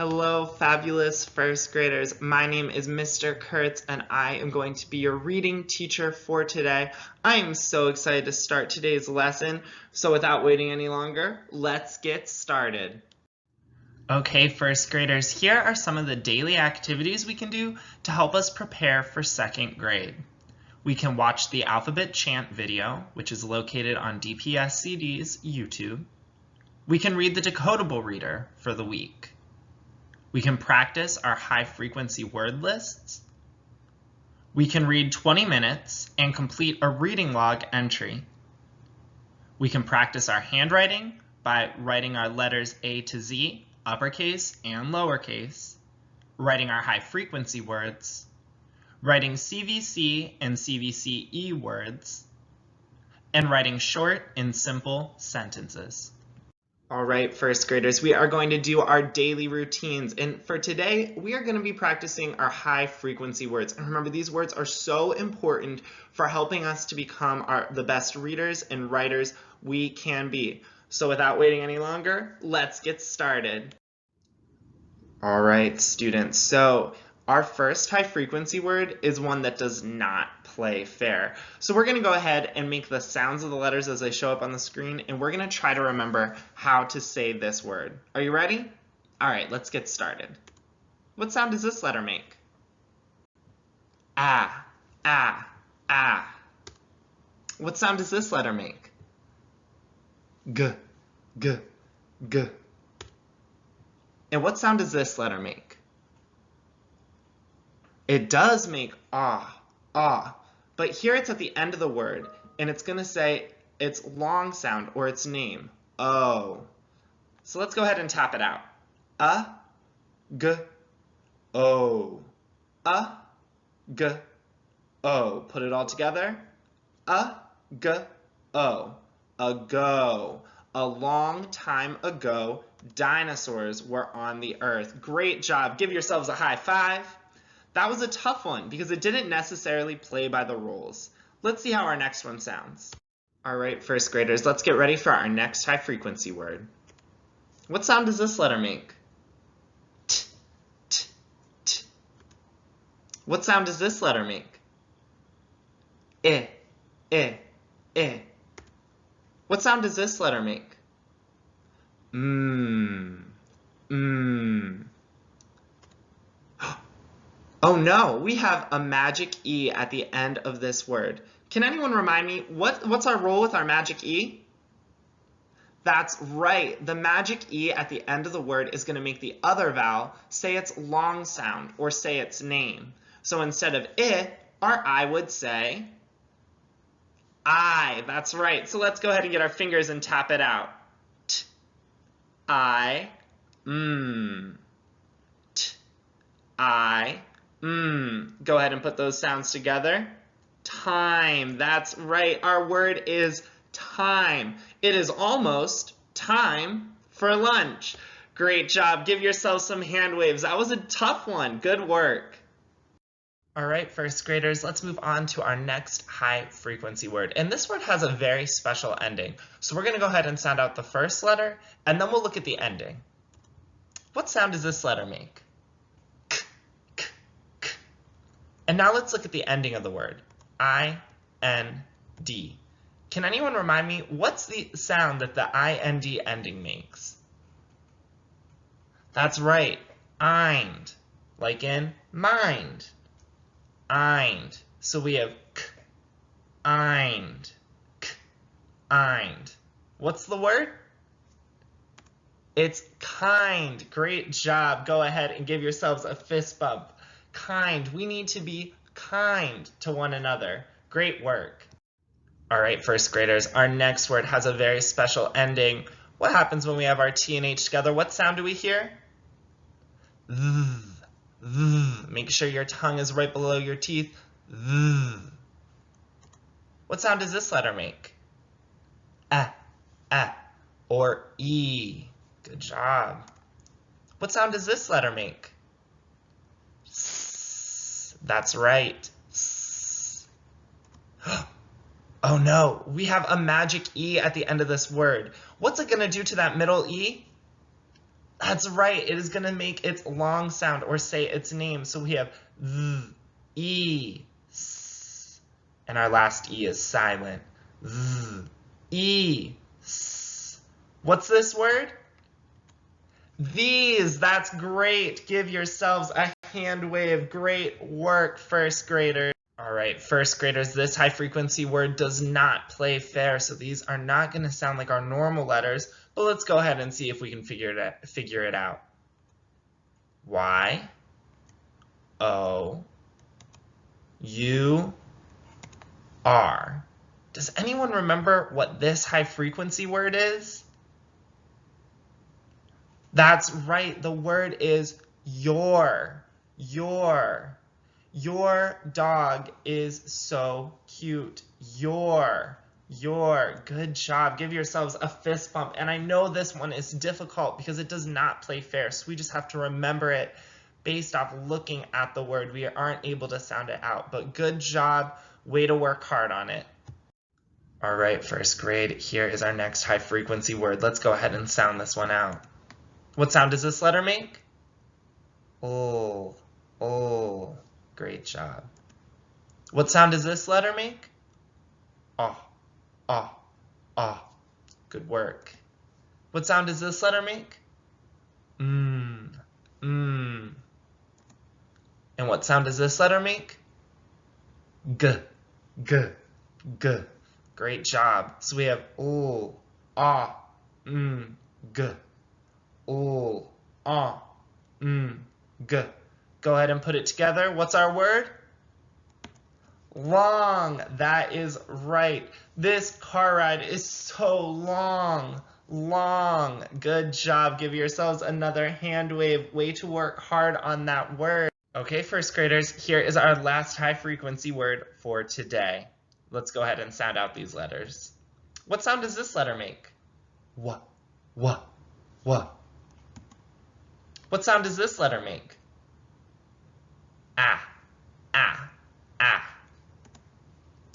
Hello, fabulous first graders. My name is Mr. Kurtz, and I am going to be your reading teacher for today. I am so excited to start today's lesson. So without waiting any longer, let's get started. Okay, first graders, here are some of the daily activities we can do to help us prepare for second grade. We can watch the alphabet chant video, which is located on DPSCD's YouTube. We can read the decodable reader for the week. We can practice our high-frequency word lists. We can read 20 minutes and complete a reading log entry. We can practice our handwriting by writing our letters A to Z, uppercase and lowercase, writing our high-frequency words, writing CVC and CVCE words, and writing short and simple sentences. All right, first graders, we are going to do our daily routines. And for today, we are going to be practicing our high frequency words. And remember, these words are so important for helping us to become the best readers and writers we can be. So without waiting any longer, let's get started. All right, students. So our first high frequency word is one that does not play fair. So we're going to go ahead and make the sounds of the letters as they show up on the screen, and we're going to try to remember how to say this word. Are you ready? All right, let's get started. What sound does this letter make? Ah, ah, ah. What sound does this letter make? G, g, g. And what sound does this letter make? It does make ah, ah, but here it's at the end of the word, and it's going to say its long sound or its name, oh. So let's go ahead and tap it out. G, o. G, o. Put it all together. G, o. Ago. A long time ago, dinosaurs were on the earth. Great job. Give yourselves a high five. That was a tough one because it didn't necessarily play by the rules. Let's see how our next one sounds. All right, first graders, let's get ready for our next high frequency word. What sound does this letter make? T, t, t. What sound does this letter make? I, I, I. What sound does this letter make? Mm, mm. Oh no, we have a magic E at the end of this word. Can anyone remind me, what's our rule with our magic E? That's right, the magic E at the end of the word is going to make the other vowel say its long sound or say its name. So instead of I, our I would say I. That's right. So let's go ahead and get our fingers and tap it out. T, I, T, I, Go ahead and put those sounds together. Time. That's right. Our word is time. It is almost time for lunch. Great job. Give yourself some hand waves. That was a tough one. Good work. All right, first graders, let's move on to our next high frequency word. And this word has a very special ending. So we're going to go ahead and sound out the first letter, and then we'll look at the ending. What sound does this letter make? And now let's look at the ending of the word, I-N-D. Can anyone remind me, what's the sound that the I-N-D ending makes? That's right, ind, like in mind. Ind. So we have k, ind, k, ind. What's the word? It's kind. Great job. Go ahead and give yourselves a fist bump. Kind. We need to be kind to one another. Great work. All right, first graders, our next word has a very special ending. What happens when we have our T and H together? What sound do we hear? Make sure your tongue is right below your teeth. What sound does this letter make? Or E. Good job. What sound does this letter make? That's right. Oh no, we have a magic E at the end of this word. What's it going to do to that middle E? That's right. It is going to make its long sound or say its name. So we have th, e, s, and our last e is silent. Th, e, s. What's this word? These. That's great. Give yourselves a hand wave. Great work, first graders. All right, first graders, this high frequency word does not play fair, so these are not going to sound like our normal letters, but let's go ahead and see if we can figure it out. Y, O, U, R. Does anyone remember what this high frequency word is? That's right, the word is your. Your dog is so cute. Your. Good job. Give yourselves a fist bump. And I know this one is difficult because it does not play fair. So we just have to remember it based off looking at the word. We aren't able to sound it out. But good job. Way to work hard on it. All right, first grade. Here is our next high frequency word. Let's go ahead and sound this one out. What sound does this letter make? Oh. Great job. What sound does this letter make? Ah. Good work. What sound does this letter make? And what sound does this letter make? G. Great job. So we have g. G. Go ahead and put it together. What's our word? Long. That is right. This car ride is so long. Good job. Give yourselves another hand wave. Way to work hard on that word. Okay, first graders, here is our last high frequency word for today. Let's go ahead and sound out these letters. What sound does this letter make? What? What sound does this letter make? Ah.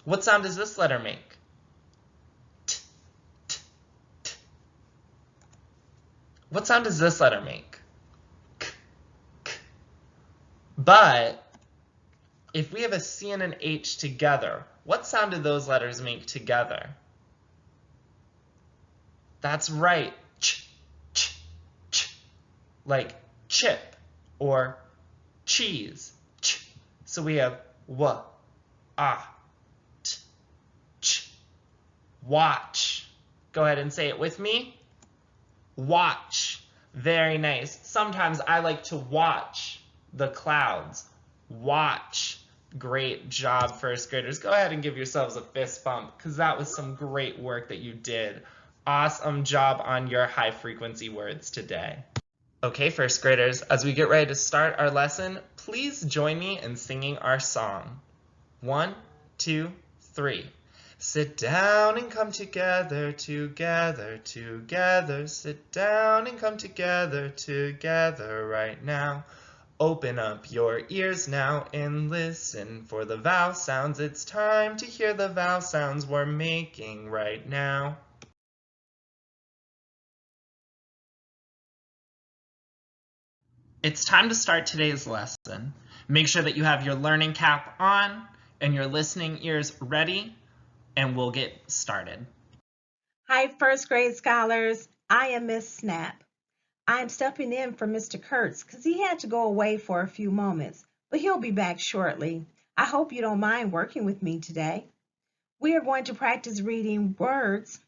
What sound does this letter make? T. What sound does this letter make? K. But if we have a C and an H together, what sound do those letters make together? That's right. Ch. Like chip or cheese. Ch. So we have w, ah, t, ch. Watch. Go ahead and say it with me. Watch. Very nice. Sometimes I like to watch the clouds. Watch. Great job, first graders. Go ahead and give yourselves a fist bump because that was some great work that you did. Awesome job on your high frequency words today. Okay, first graders, as we get ready to start our lesson, please join me in singing our song. 1, 2, 3. Sit down and come together, together. Sit down and come together right now. Open up your ears now and listen for the vowel sounds. It's time to hear the vowel sounds we're making right now. It's time to start today's lesson. Make sure that you have your learning cap on and your listening ears ready, and we'll get started. Hi, first grade scholars. I am Miss Snap. I'm stepping in for Mr. Kurtz because he had to go away for a few moments, but he'll be back shortly. I hope you don't mind working with me today. We are going to practice reading words,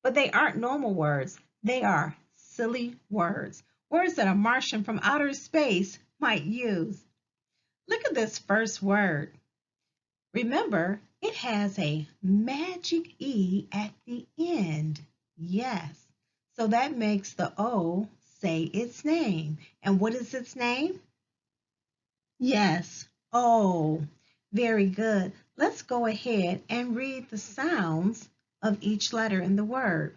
but they aren't normal words. They are silly words, words that a Martian from outer space might use. Look at this first word. Remember, it has a magic E at the end. Yes. So that makes the O say its name. And what is its name? Yes, O. Very good. Let's go ahead and read the sounds of each letter in the word.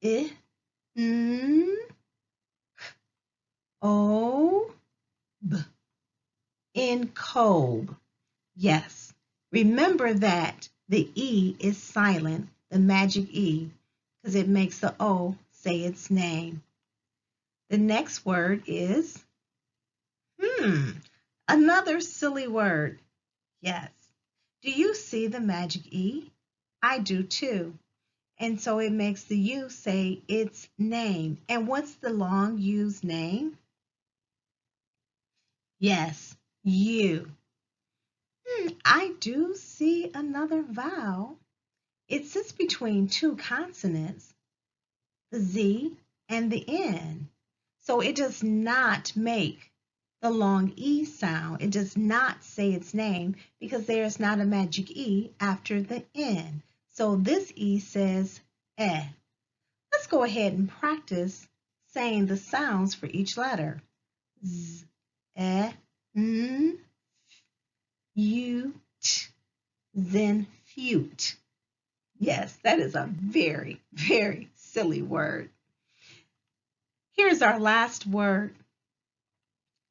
I, N, O, B. Encobe. Yes. Remember that the E is silent, the magic E, because it makes the O say its name. The next word is, another silly word. Yes. Do you see the magic E? I do too. And so it makes the U say its name. And what's the long U's name? Yes, U. I do see another vowel. It sits between two consonants, the Z and the N. So it does not make the long E sound. It does not say its name because there is not a magic E after the N. So this E says eh. Let's go ahead and practice saying the sounds for each letter. Z, eh, n, u, t, then fute. Yes, that is a very, very silly word. Here's our last word.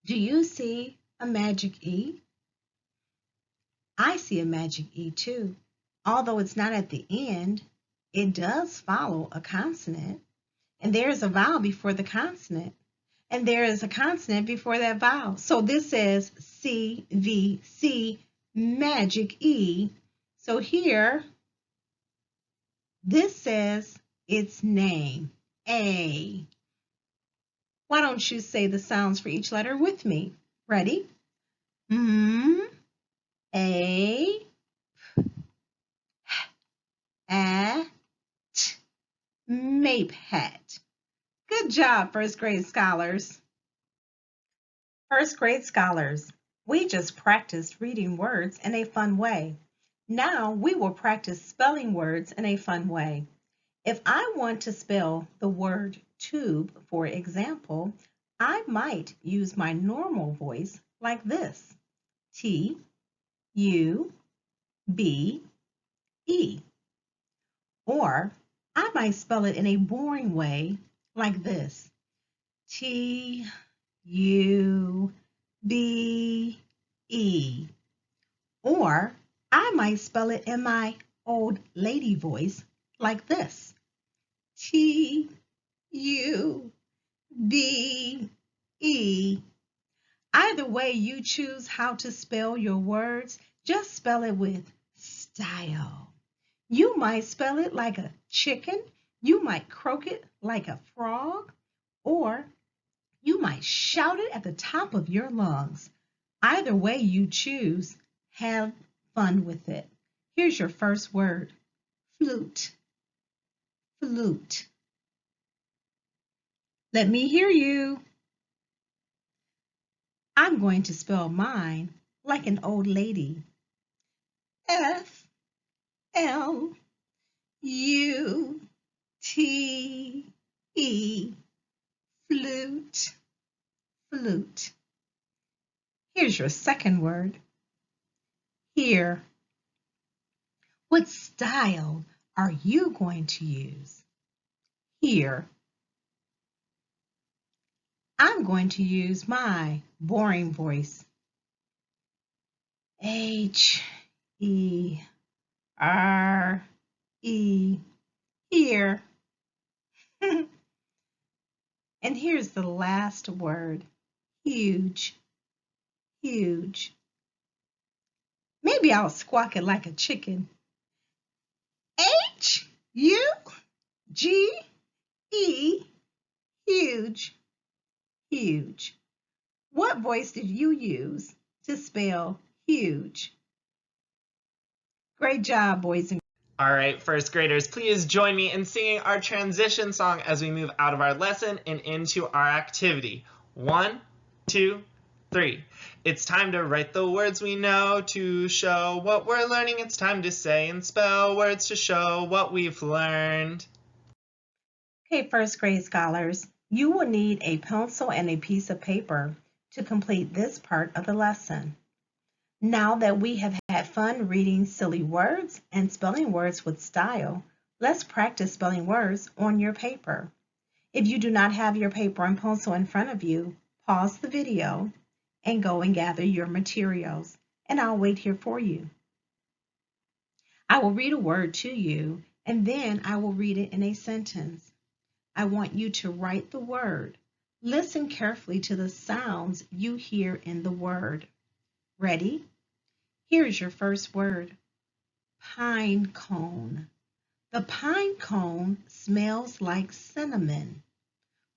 Do you see a magic E? I see a magic E too. Although it's not at the end, it does follow a consonant. And there is a vowel before the consonant. And there is a consonant before that vowel. So this says CVC, magic E. So here, this says its name, A. Why don't you say the sounds for each letter with me? Ready? A, at, mape hat. Good job, first grade scholars. First grade scholars, we just practiced reading words in a fun way. Now we will practice spelling words in a fun way. If I want to spell the word tube, for example, I might use my normal voice like this. T-U-B-E. Or I might spell it in a boring way like this. T-U-B-E. Or I might spell it in my old lady voice like this. T-U-B-E. Either way you choose how to spell your words, just spell it with style. You might spell it like a chicken, you might croak it like a frog, or you might shout it at the top of your lungs. Either way you choose, have fun with it. Here's your first word, flute. Flute. Let me hear you. I'm going to spell mine like an old lady. F-L-U-T-E. Flute. Flute. Here's your second word, here. What style are you going to use? Here. I'm going to use my boring voice. H-E-R-E. Here. And here's the last word, huge. Huge. Maybe I'll squawk it like a chicken. H-U-G-E. Huge. Huge. What voice did you use to spell huge? Great job, boys and girls. All right, first graders, please join me in singing our transition song as we move out of our lesson and into our activity. 1, 2, 3. It's time to write the words we know to show what we're learning. It's time to say and spell words to show what we've learned. Okay, first grade scholars, you will need a pencil and a piece of paper to complete this part of the lesson. Now that we have had fun reading silly words and spelling words with style, let's practice spelling words on your paper. If you do not have your paper and pencil in front of you, pause the video and go and gather your materials, and I'll wait here for you. I will read a word to you, and then I will read it in a sentence. I want you to write the word. Listen carefully to the sounds you hear in the word. Ready? Here's your first word. Pine cone. The pine cone smells like cinnamon.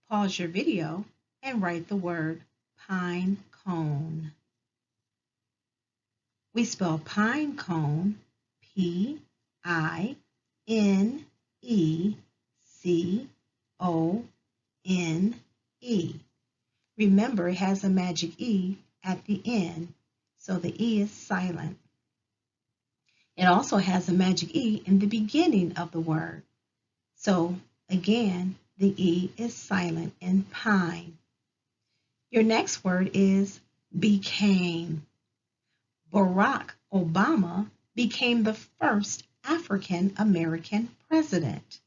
Pause your video and write the word pine cone. We spell pine cone P-I-N-E-C-O-N-E. Remember, it has a magic E at the end, so the E is silent. It also has a magic E in the beginning of the word. So again, the E is silent in pine. Your next word is became. Barack Obama became the first African American president.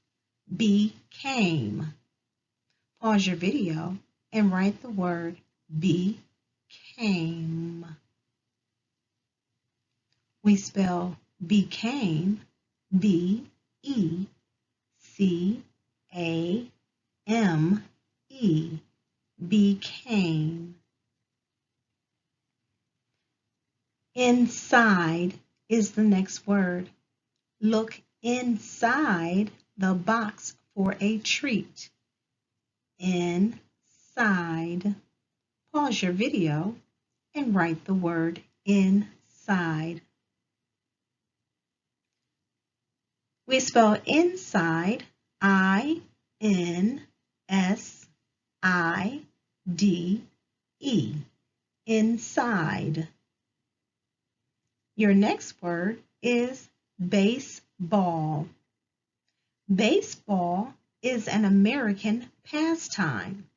Became. Pause your video and write the word became. We spell became B-E-C-A-M-E. Became. Inside is the next word. Look inside the box for a treat. Inside. Pause your video and write the word inside. We spell inside I-N-S-I-D-E. Inside. Your next word is baseball. Baseball is an American pastime.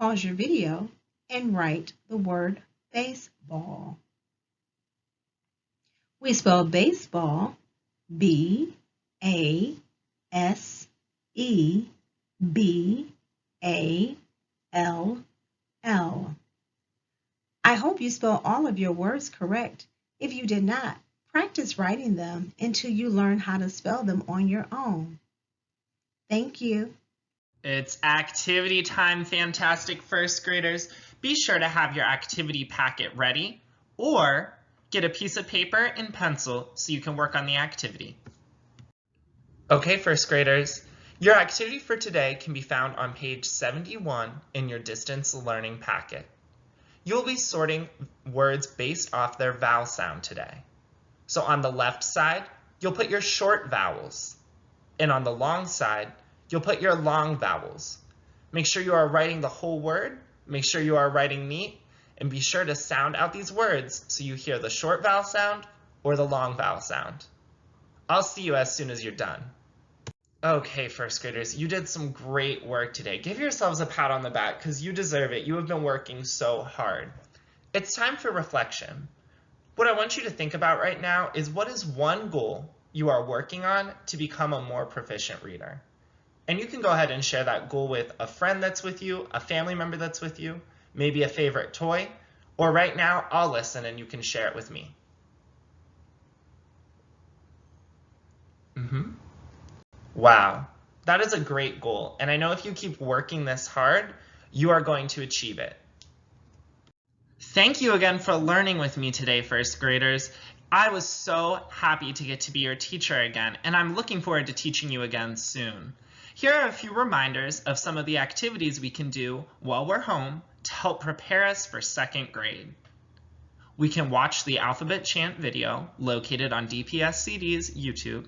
Pause your video and write the word baseball. We spell baseball B-A-S-E-B-A-L-L. I hope you spell all of your words correct. If you did not, practice writing them until you learn how to spell them on your own. Thank you. It's activity time, fantastic first graders. Be sure to have your activity packet ready or get a piece of paper and pencil so you can work on the activity. Okay, first graders, your activity for today can be found on page 71 in your distance learning packet. You'll be sorting words based off their vowel sound today. So on the left side, you'll put your short vowels, and on the long side, you'll put your long vowels. Make sure you are writing the whole word, make sure you are writing neat, and be sure to sound out these words so you hear the short vowel sound or the long vowel sound. I'll see you as soon as you're done. Okay, first graders, you did some great work today. Give yourselves a pat on the back because you deserve it. You have been working so hard. It's time for reflection. What I want you to think about right now is what is one goal you are working on to become a more proficient reader? And you can go ahead and share that goal with a friend that's with you, a family member that's with you, maybe a favorite toy, or right now, I'll listen and you can share it with me. Wow, that is a great goal. And I know if you keep working this hard, you are going to achieve it. Thank you again for learning with me today, first graders. I was so happy to get to be your teacher again, and I'm looking forward to teaching you again soon. Here are a few reminders of some of the activities we can do while we're home to help prepare us for second grade. We can watch the alphabet chant video located on DPSCD's YouTube.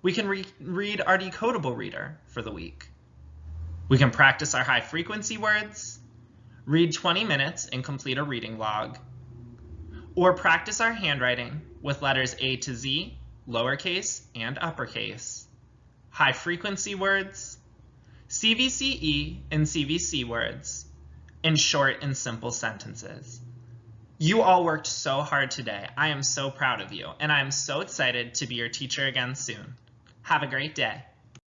We can read our decodable reader for the week. We can practice our high frequency words, read 20 minutes and complete a reading log, or practice our handwriting with letters A to Z, lowercase and uppercase, high frequency words, CVCE and CVC words, and short and simple sentences. You all worked so hard today. I am so proud of you, and I am so excited to be your teacher again soon. Have a great day.